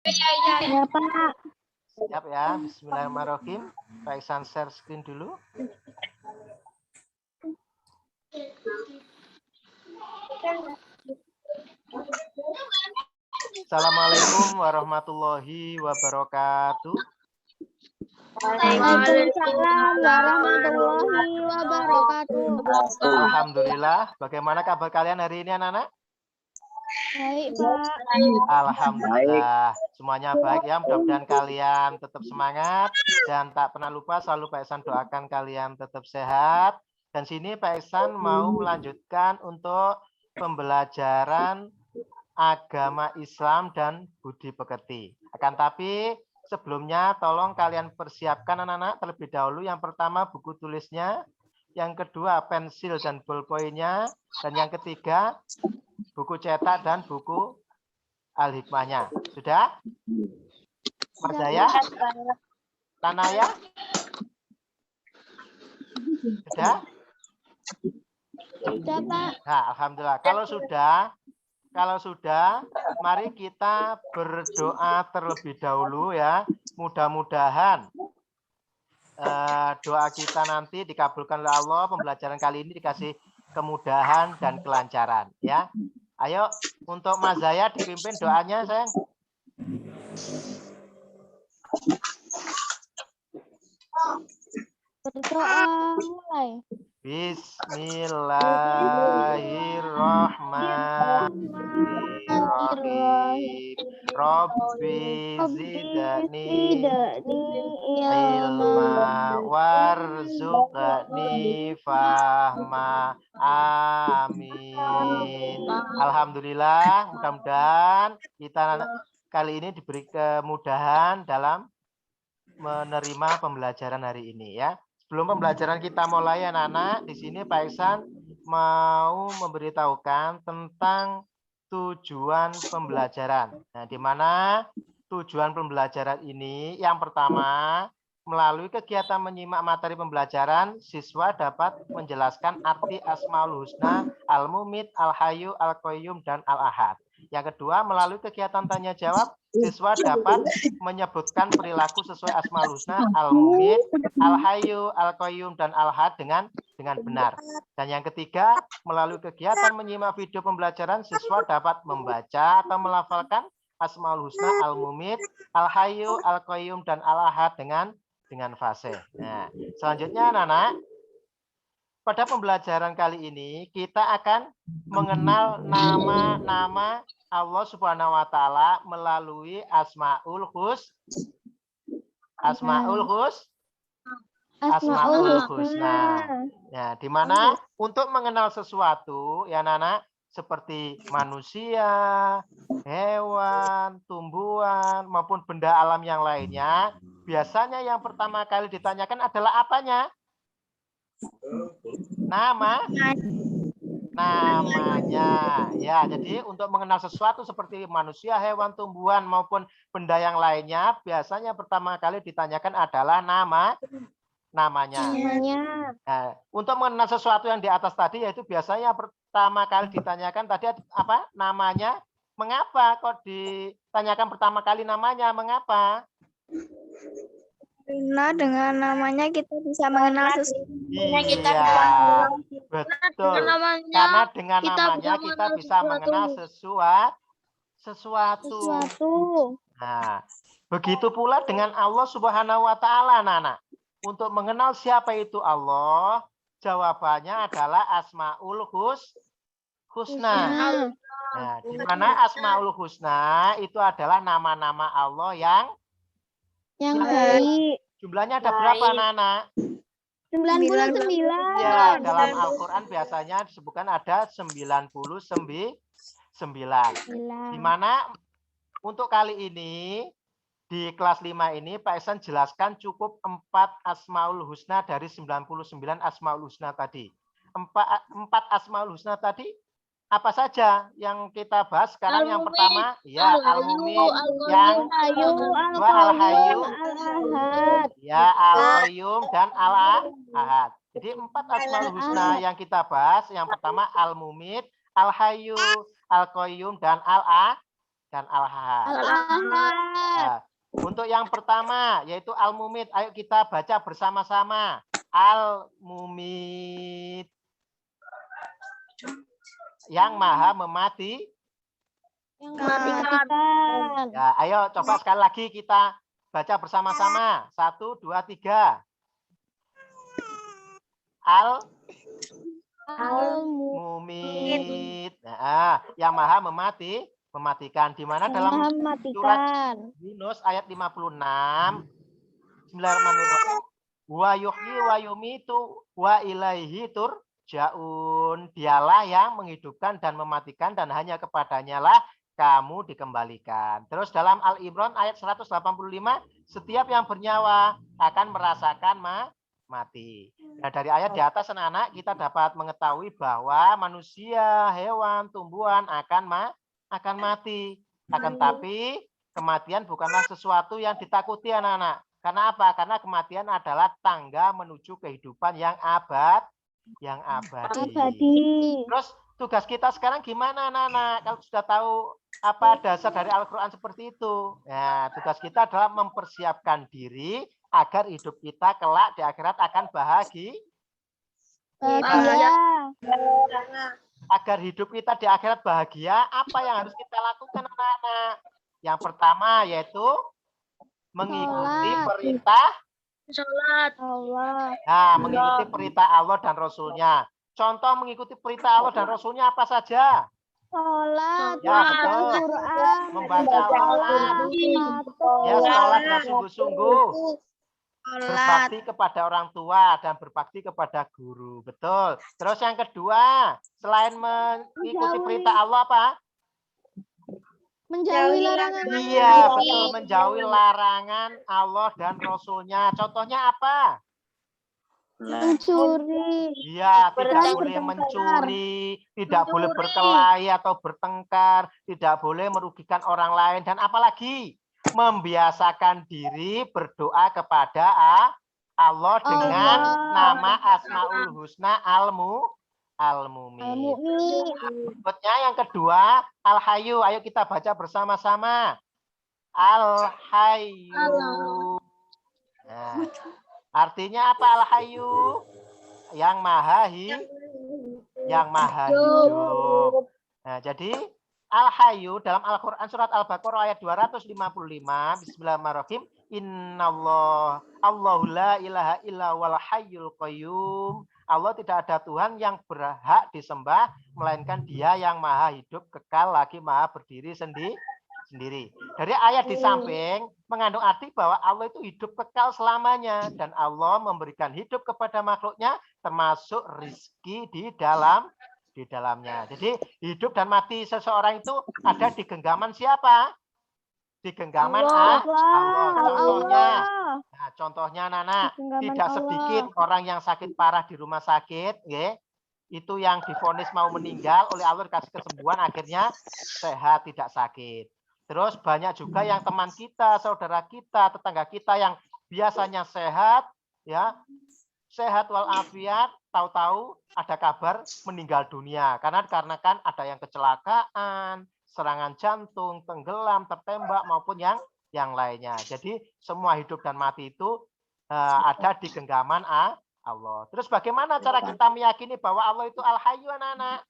Ya, Pak. Siap ya, bismillahirrahmanirrahim. Pak Ihsan share screen dulu. Assalamualaikum warahmatullahi wabarakatuh. Waalaikumsalam warahmatullahi wabarakatuh. Alhamdulillah. Bagaimana kabar kalian hari ini, anak-anak? Baik, Pak. Alhamdulillah. Semuanya baik ya. Mudah-mudahan kalian tetap semangat. Dan tak pernah lupa selalu Pak Ihsan doakan kalian tetap sehat. Dan sini Pak Ihsan mau melanjutkan untuk pembelajaran agama Islam dan budi pekerti. Akan tapi sebelumnya tolong kalian persiapkan anak-anak terlebih dahulu. Yang pertama buku tulisnya, yang kedua pensil dan ballpointnya, dan yang ketiga buku cetak dan buku al-hikmahnya. Sudah? Mas Zaya? Tanaya? Sudah? Sudah, Pak. Nah, alhamdulillah. Kalau sudah, mari kita berdoa terlebih dahulu ya. Mudah-mudahan doa kita nanti dikabulkan oleh Allah. Pembelajaran kali ini dikasih kemudahan dan kelancaran ya. Ayo untuk Mas Zaya dipimpin doanya, sayang. Berdoa mulai. Bismillahirrahmanirrahim. Rabbi zidni ilma warzuqni fahma. Amin. Alhamdulillah, mudah-mudahan kita kali ini diberi kemudahan dalam menerima pembelajaran hari ini ya. Sebelum pembelajaran kita mulai anak-anak, di sini Pak Ihsan mau memberitahukan tentang tujuan pembelajaran. Nah, di mana tujuan pembelajaran ini yang pertama, melalui kegiatan menyimak materi pembelajaran, siswa dapat menjelaskan arti Asmaul Husna, Al-Mumit, Al-Hayyu, Al-Qayyum, dan Al-Ahad. Yang kedua, melalui kegiatan tanya jawab, siswa dapat menyebutkan perilaku sesuai Asmaul Husna, Al-Mumit, Al-Hayyu, Al-Qayyum, dan Al-Ahad dengan benar. Dan yang ketiga, melalui kegiatan menyimak video pembelajaran, siswa dapat membaca atau melafalkan Asmaul Husna, Al-Mumit, Al-Hayyu, Al-Qayyum, dan Al-Ahad dengan fasih. Nah, selanjutnya anak-anak, pada pembelajaran kali ini kita akan mengenal nama-nama Allah Subhanahu wa taala melalui Asmaul Husna. Nah, di mana untuk mengenal sesuatu ya anak-anak seperti manusia, hewan, tumbuhan maupun benda alam yang lainnya, biasanya yang pertama kali ditanyakan adalah apanya? Namanya. Ya, jadi untuk mengenal sesuatu seperti manusia, hewan, tumbuhan maupun benda yang lainnya, biasanya pertama kali ditanyakan adalah namanya. Nah, untuk mengenal sesuatu yang di atas tadi yaitu biasanya pertama kali ditanyakan tadi apa? Namanya. Mengapa kok ditanyakan pertama kali namanya? Mengapa? Karena dengan namanya kita bisa mengenal sesuatu. Iya, betul. Karena dengan namanya kita bisa mengenal sesuatu. Nah, begitu pula dengan Allah Subhanahu wa taala, anak-anak. Untuk mengenal siapa itu Allah, jawabannya adalah Asmaul Husna. Nah, di mana Asmaul Husna itu adalah nama-nama Allah yang baik. Jumlahnya ada berapa, anak-anak? 99. Ya, dalam Al-Quran biasanya disebutkan ada 99. Di mana untuk kali ini, di kelas 5 ini, Pak Ihsan jelaskan cukup 4 Asmaul Husna dari 99 Asmaul Husna tadi. 4 Asmaul Husna tadi apa saja yang kita bahas sekarang? Yang pertama, ya Al-Mumit, yang kedua Al-Hayyu, ya Al-Qayyum, dan Al-Ahad. Jadi 4 Asmaul Husna yang kita bahas, yang pertama Al-Mumit, Al-Hayyu, Al-Qayyum, dan Al-Ahad. Kan Al-Ahad. Al-Ahad. Nah, untuk yang pertama yaitu Al-Mumit. Ayo kita baca bersama-sama. Al-Mumit. Yang maha memati. Yang mematikan. Ya, ayo coba sekali lagi kita baca bersama-sama. 1, 2, 3. Al-Mumit. Nah, yang maha mematikan. Di mana dalam surat Yunus ayat 56. Bismillahirrahmanirrahim. Wa yuhyi wa yumitu wa ilaihi turja'un. Dialah yang menghidupkan dan mematikan dan hanya kepadanya lah kamu dikembalikan. Terus dalam Al-Imran ayat 185, setiap yang bernyawa akan merasakan mati. Nah, dari ayat di atas anak-anak kita dapat mengetahui bahwa manusia, hewan, tumbuhan akan mati. Akan tapi kematian bukanlah sesuatu yang ditakuti anak-anak. Karena apa? Karena kematian adalah tangga menuju kehidupan yang abadi. Terus tugas kita sekarang gimana anak-anak? Kalau sudah tahu apa dasar dari Al-Quran seperti itu. Nah, tugas kita adalah mempersiapkan diri agar hidup kita kelak di akhirat akan bahagia. Agar hidup kita di akhirat bahagia, apa yang harus kita lakukan anak-anak? Yang pertama yaitu mengikuti perintah Allah. Nah, mengikuti perintah Allah dan Rasulnya. Contoh mengikuti perintah Allah dan Rasulnya apa saja? Sholat, ya, betul. Membaca Al-Quran, ya, sholat dengan sungguh-sungguh, berbakti kepada orang tua dan berbakti kepada guru, betul. Terus yang kedua, selain mengikuti perintah Allah apa? Menjauhi larangan. Iya, betul, menjauhi larangan Allah dan Rasulnya. Contohnya apa? Mencuri. Iya, tidak boleh mencuri, tidak boleh berkelahi atau bertengkar, tidak boleh merugikan orang lain, dan apalagi membiasakan diri berdoa kepada Allah dengan nama Asmaul Husna Al-Mumin. Berikutnya yang kedua, Al-Hayyu. Ayo kita baca bersama-sama. Al-Hayyu. Nah, artinya apa Al-Hayyu? Yang maha hidup. Nah, jadi Al-Hayyu dalam Al-Quran surat Al-Baqarah ayat 255. Bismillahirrahmanirrahim. Innallah Allahu la ilaha illa wal hayyul qayyum. Allah tidak ada Tuhan yang berhak disembah melainkan Dia yang maha hidup, kekal, lagi maha berdiri sendiri. Dari ayat di samping mengandung arti bahwa Allah itu hidup kekal selamanya dan Allah memberikan hidup kepada makhluknya termasuk rizki di dalamnya. Jadi hidup dan mati seseorang itu ada di genggaman siapa? Di genggaman Allah. Contohnya Nana, tidak sedikit orang yang sakit parah di rumah sakit, ya, itu yang divonis mau meninggal oleh Allah dikasih kesembuhan akhirnya sehat tidak sakit. Terus banyak juga yang teman kita, saudara kita, tetangga kita yang biasanya sehat, ya, sehat walafiat, tahu-tahu ada kabar meninggal dunia karena kan ada yang kecelakaan, serangan jantung, tenggelam, tertembak maupun yang lainnya. Jadi semua hidup dan mati itu ada di genggaman Allah. Terus bagaimana cara kita meyakini bahwa Allah itu Al-Hayyu anak-anak?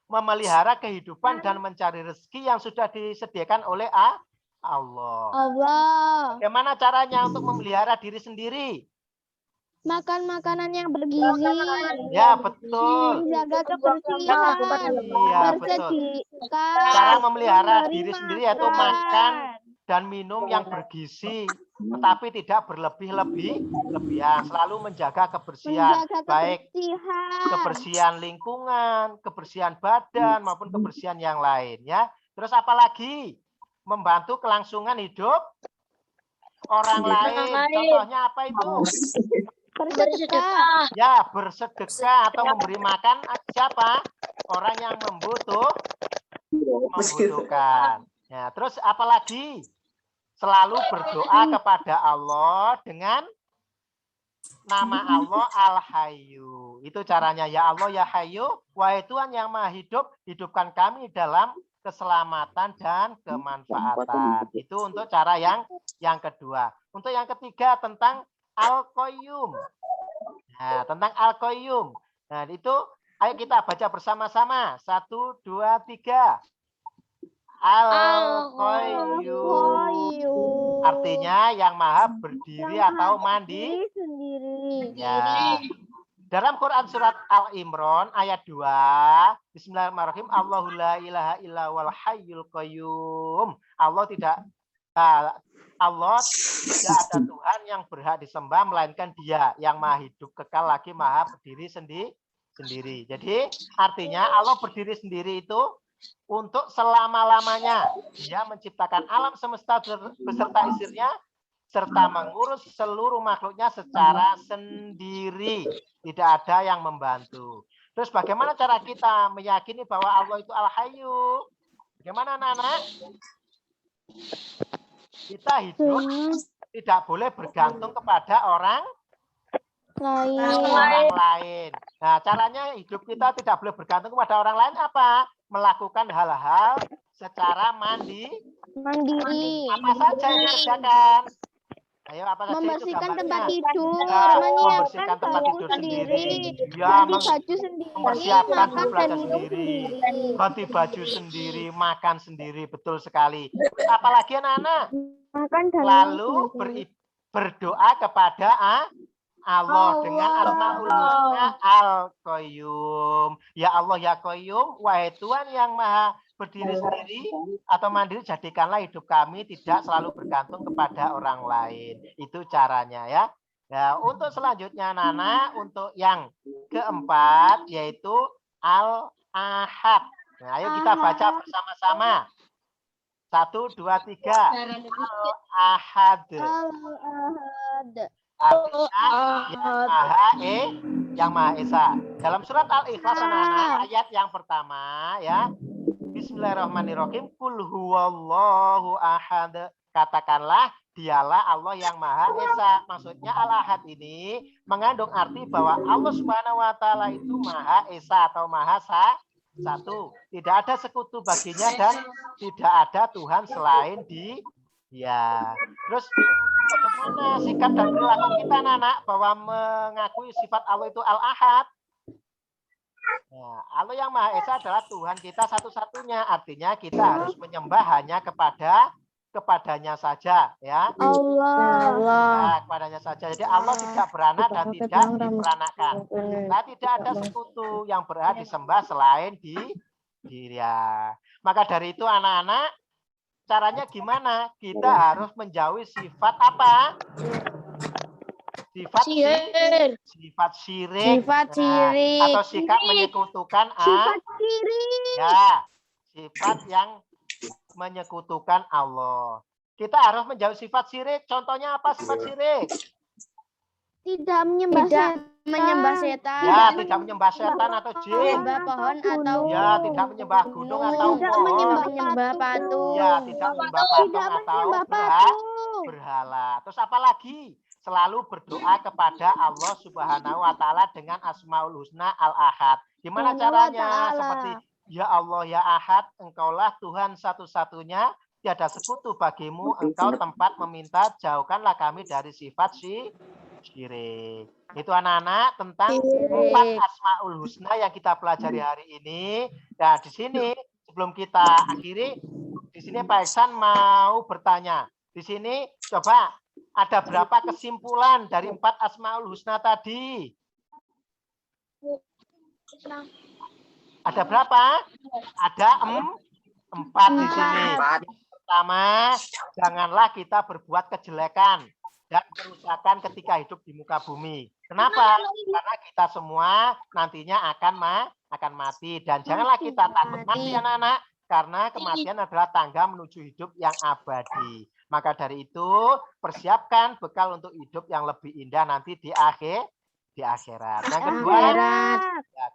Memelihara kehidupan dan mencari rezeki yang sudah disediakan oleh Allah. Bagaimana caranya untuk memelihara diri sendiri? Makan makanan yang bergizi. Ya, betul. Menjaga kebersihan. Iya, betul. Cara memelihara diri sendiri yaitu makan dan minum yang bergizi, tetapi tidak berlebihan, selalu menjaga kebersihan, baik kebersihan lingkungan, kebersihan badan maupun kebersihan yang lain, ya. Terus apalagi membantu kelangsungan hidup orang lain. Contohnya apa itu? Bersedekah. Ya, bersedekah atau memberi makan siapa? Orang yang membutuhkan. Ya, terus apalagi? Selalu berdoa kepada Allah dengan nama Allah Al-Hayyu. Itu caranya, ya Allah ya Hayyu, wahai Tuhan yang maha hidup, hidupkan kami dalam keselamatan dan kemanfaatan. Itu untuk cara yang kedua. Untuk yang ketiga tentang al-qayyum. Nah, tentang al-qayyum. Nah, itu ayo kita baca bersama-sama. 1, 2, 3. Al-qayyum. Artinya yang maha berdiri atau mandi sendiri. ya. Dalam Quran surat Al-Imran ayat 2, Bismillahirrahmanirrahim, Allahu la ilaha illa wal hayyul qayyum. Allah tidak ada Tuhan yang berhak disembah melainkan Dia yang maha hidup kekal lagi maha berdiri sendiri. Jadi artinya Allah berdiri sendiri itu untuk selama-lamanya. Dia menciptakan alam semesta beserta isinya serta mengurus seluruh makhluknya secara sendiri. Tidak ada yang membantu. Terus bagaimana cara kita meyakini bahwa Allah itu Al-Hayyu? Bagaimana anak-anak? Kita hidup tidak boleh bergantung kepada orang lain. Nah, caranya hidup kita tidak boleh bergantung kepada orang lain apa? Melakukan hal-hal secara mandiri. Apa saja yang dikerjakan? Ayo, apa saja Membersihkan itu tempat tidur, ya, menyiapkan membersihkan tempat tidur sendiri, ya, ganti baju sendiri, mempersiapkan makan dan belajar minum sendiri, sendiri. ganti baju sendiri, makan sendiri, betul sekali. Apalagi anak-anak, Makan dan lalu minum sendiri. berdoa kepada Allah dengan Asmaul Husna Al-Qayyum. Ya Allah ya Qayyum, wahai Tuhan yang maha berdiri sendiri atau mandiri, jadikanlah hidup kami tidak selalu bergantung kepada orang lain. Itu caranya ya. Nah, untuk selanjutnya Nana, untuk yang keempat yaitu Al-Ahad. Nah, ayo kita baca bersama-sama. 1, 2, 3. Al-Ahad. Al-Ahad. Artinya yang Maha Esa. Dalam surat Al-Ikhlas anak-anak, ayat yang pertama ya. Bismillahirrahmanirrahim. Qul huwallahu ahad. Katakanlah dialah Allah yang Maha Esa. Maksudnya Al-Ahad ini mengandung arti bahwa Allah Subhanahu wa taala itu Maha Esa atau Maha Satu. Tidak ada sekutu baginya dan tidak ada Tuhan selain Dia. Terus bagaimana sikap dan perilaku kita anak bahwa mengakui sifat Allah itu Al-Ahad? Nah, Allah yang Maha Esa adalah Tuhan kita satu-satunya. Artinya kita harus menyembah hanya kepadanya saja, ya. Allah. Ya, kepadanya saja. Jadi Allah tidak beranak dan tidak diperanakan. Nah, tidak ada sekutu yang berhak disembah selain Dia. Maka dari itu anak-anak, caranya gimana? Kita harus menjauhi sifat apa? Sifat syirik. Atau sikap menyekutukan sifat yang menyekutukan Allah. Kita harus menjauhi sifat syirik. Contohnya apa sifat syirik? Tidak menyembah setan. Ya, tidak menyembah setan atau jin. Menyembah pohon atau ya, tidak menyembah gunung atau pohon. menyembah patung. Ya, tidak menyembah patung atau berhala. Terus apa lagi? Selalu berdoa kepada Allah Subhanahu wa taala dengan Asmaul Husna Al-Ahad. Gimana caranya? Seperti ya Allah ya Ahad, Engkaulah Tuhan satu-satunya, tiada sekutu bagimu, Engkau tempat meminta, jauhkanlah kami dari sifat syirik. Itu anak-anak tentang 4 Asmaul Husna yang kita pelajari hari ini. Nah, di sini sebelum kita akhiri, di sini Pak Iksan mau bertanya. Di sini coba ada berapa kesimpulan dari 4 Asmaul Husna tadi? Ada berapa? Ada 4 di sini. Yang pertama, janganlah kita berbuat kejelekan dan kerusakan ketika hidup di muka bumi. Kenapa? Karena kita semua nantinya akan mati. Dan janganlah kita takut mati anak-anak, karena kematian adalah tangga menuju hidup yang abadi. Maka dari itu, persiapkan bekal untuk hidup yang lebih indah nanti di akhirat. Yang kedua, ya,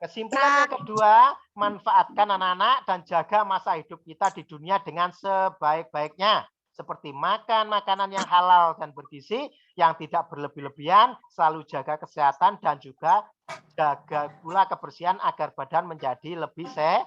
kesimpulan yang kedua, manfaatkan anak-anak dan jaga masa hidup kita di dunia dengan sebaik-baiknya. Seperti makan makanan yang halal dan bergizi, yang tidak berlebih-lebihan, selalu jaga kesehatan dan juga jaga pula kebersihan agar badan menjadi lebih sehat.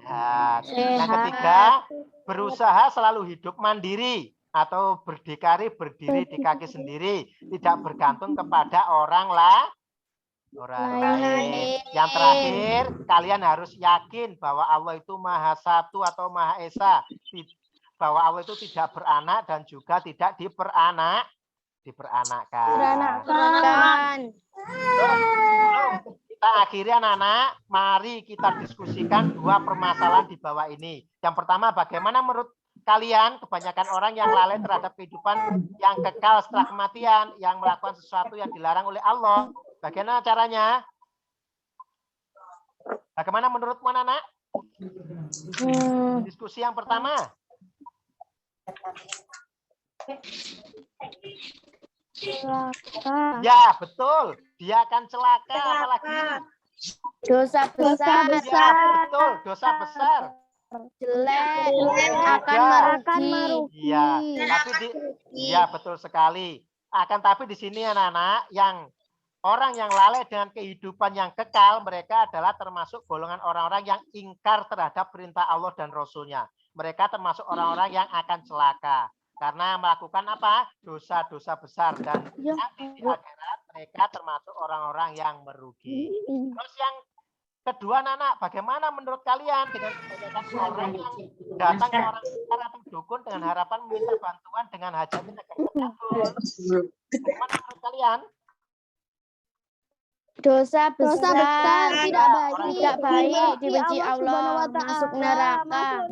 sehat. Yang Sehat. ketiga, berusaha selalu hidup mandiri atau berdikari berdiri di kaki sendiri, tidak bergantung kepada orang lain. Yang terakhir, kalian harus yakin bahwa Allah itu Maha Satu atau Maha Esa, bahwa Allah itu tidak beranak dan juga tidak diperanakkan. Sebelum kita akhiri anak-anak, mari kita diskusikan dua permasalahan di bawah ini. Yang pertama, bagaimana menurut kalian kebanyakan orang yang lalai terhadap kehidupan yang kekal setelah kematian, yang melakukan sesuatu yang dilarang oleh Allah? Bagaimana caranya? Bagaimana menurutmu anak-anak? Diskusi yang pertama. Ya, betul. Dia akan celaka, apalagi Dosa besar. ya, betul, dosa besar. Jelek. Akan merugi. Iya, tapi iya betul sekali. Akan tapi di sini anak-anak yang orang yang lalai dengan kehidupan yang kekal, mereka adalah termasuk golongan orang-orang yang ingkar terhadap perintah Allah dan Rasul-Nya. Mereka termasuk orang-orang yang akan celaka karena melakukan apa? Dosa-dosa besar, dan nanti di akhirat mereka termasuk orang-orang yang merugi. Terus yang kedua, anak, bagaimana menurut kalian dengan kebanyakan orang yang datang ke orang pintar atau dukun dengan harapan meminta bantuan dengan hajatnya agar terkabul? Bagaimana menurut kalian? Dosa besar. Tidak baik. Dibenci Allah. Masuk neraka.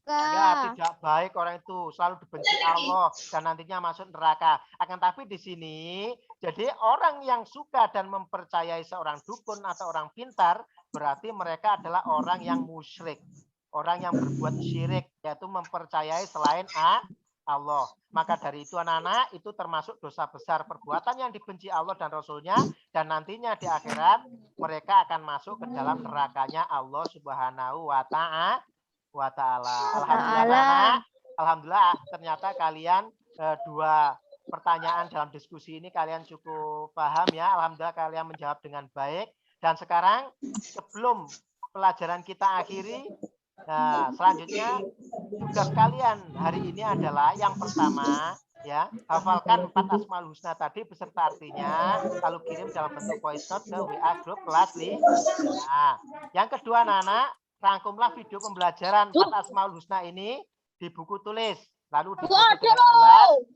Ya, tidak baik orang itu, selalu dibenci Allah dan nantinya masuk neraka. Akan tapi di sini, jadi orang yang suka dan mempercayai seorang dukun atau orang pintar, berarti mereka adalah orang yang musyrik, orang yang berbuat syirik, yaitu mempercayai selain Allah. Maka dari itu anak-anak, itu termasuk dosa besar, perbuatan yang dibenci Allah dan Rasul-Nya, dan nantinya di akhirat mereka akan masuk ke dalam nerakanya Allah Subhanahu wa Ta'ala. Alhamdulillah, ternyata kalian dua pertanyaan dalam diskusi ini kalian cukup paham ya. Alhamdulillah kalian menjawab dengan baik. Dan sekarang sebelum pelajaran kita akhiri, nah, selanjutnya tugas kalian hari ini adalah yang pertama ya, hafalkan 4 Asmaul Husna tadi beserta artinya, lalu kirim dalam bentuk voice note ke WA grup kelas nih. Nah, yang kedua anak-anak, rangkumlah video pembelajaran 4 Asmaul Husna ini di buku tulis, lalu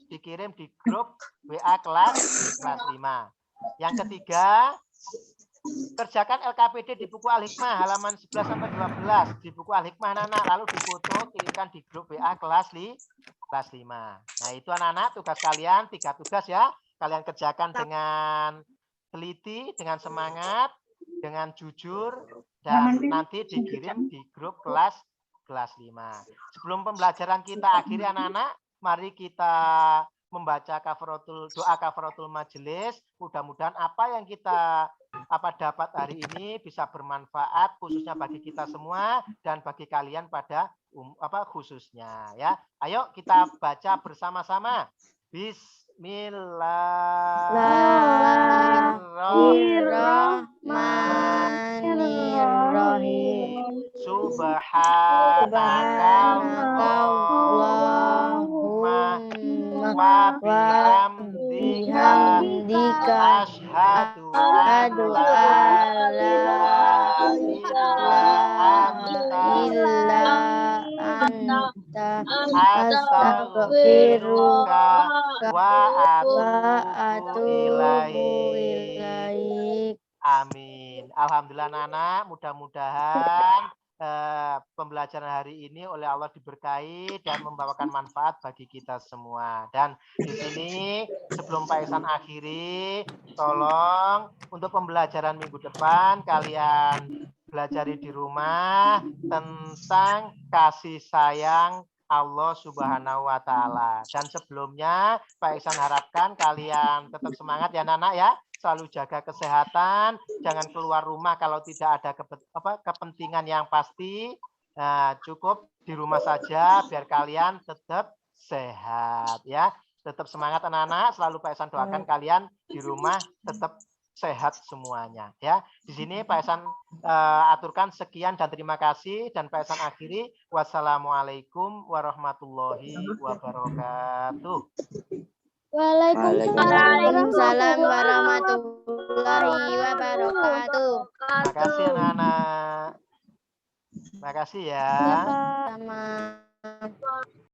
dikirim di grup WA kelas 5. Yang ketiga, kerjakan LKPD di buku Al-Hikmah halaman 11-12 di buku Al-Hikmah anak-anak, lalu difoto kirimkan di grup WA kelas 5. Nah, itu anak-anak tugas kalian, 3 tugas ya. Kalian kerjakan dengan teliti, dengan semangat, dengan jujur, dan nanti dikirim di grup kelas 5. Sebelum pembelajaran kita akhiri anak-anak, mari kita membaca doa kafaratul majelis. Mudah-mudahan apa yang kita dapat hari ini bisa bermanfaat khususnya bagi kita semua dan bagi kalian pada khususnya ya. Ayo kita baca bersama-sama. Bismillahirrahmanirrahim. Subhanakallahumma wa bihamdika asyhadu an la ilaha illa anta astaghfiruka wa atubu ilaik. Amin. Alhamdulillah anak, mudah-mudahan pembelajaran hari ini oleh Allah diberkahi dan membawakan manfaat bagi kita semua. Dan di sini sebelum Pak Ihsan akhiri, tolong untuk pembelajaran minggu depan kalian belajari di rumah tentang kasih sayang Allah Subhanahu wa Ta'ala. Dan sebelumnya Pak Ihsan harapkan kalian tetap semangat ya anak-anak ya. Selalu jaga kesehatan, jangan keluar rumah kalau tidak ada kepentingan yang pasti. Nah, cukup di rumah saja biar kalian tetap sehat ya. Tetap semangat anak-anak, selalu Pak Ihsan doakan kalian di rumah tetap sehat semuanya ya. Di sini Pak Esan aturkan sekian dan terima kasih, dan Pak Esan akhiri wassalamualaikum warahmatullahi wabarakatuh. Waalaikumsalam warahmatullahi wabarakatuh. Terima kasih anak-anak. Terima kasih ya. Sama.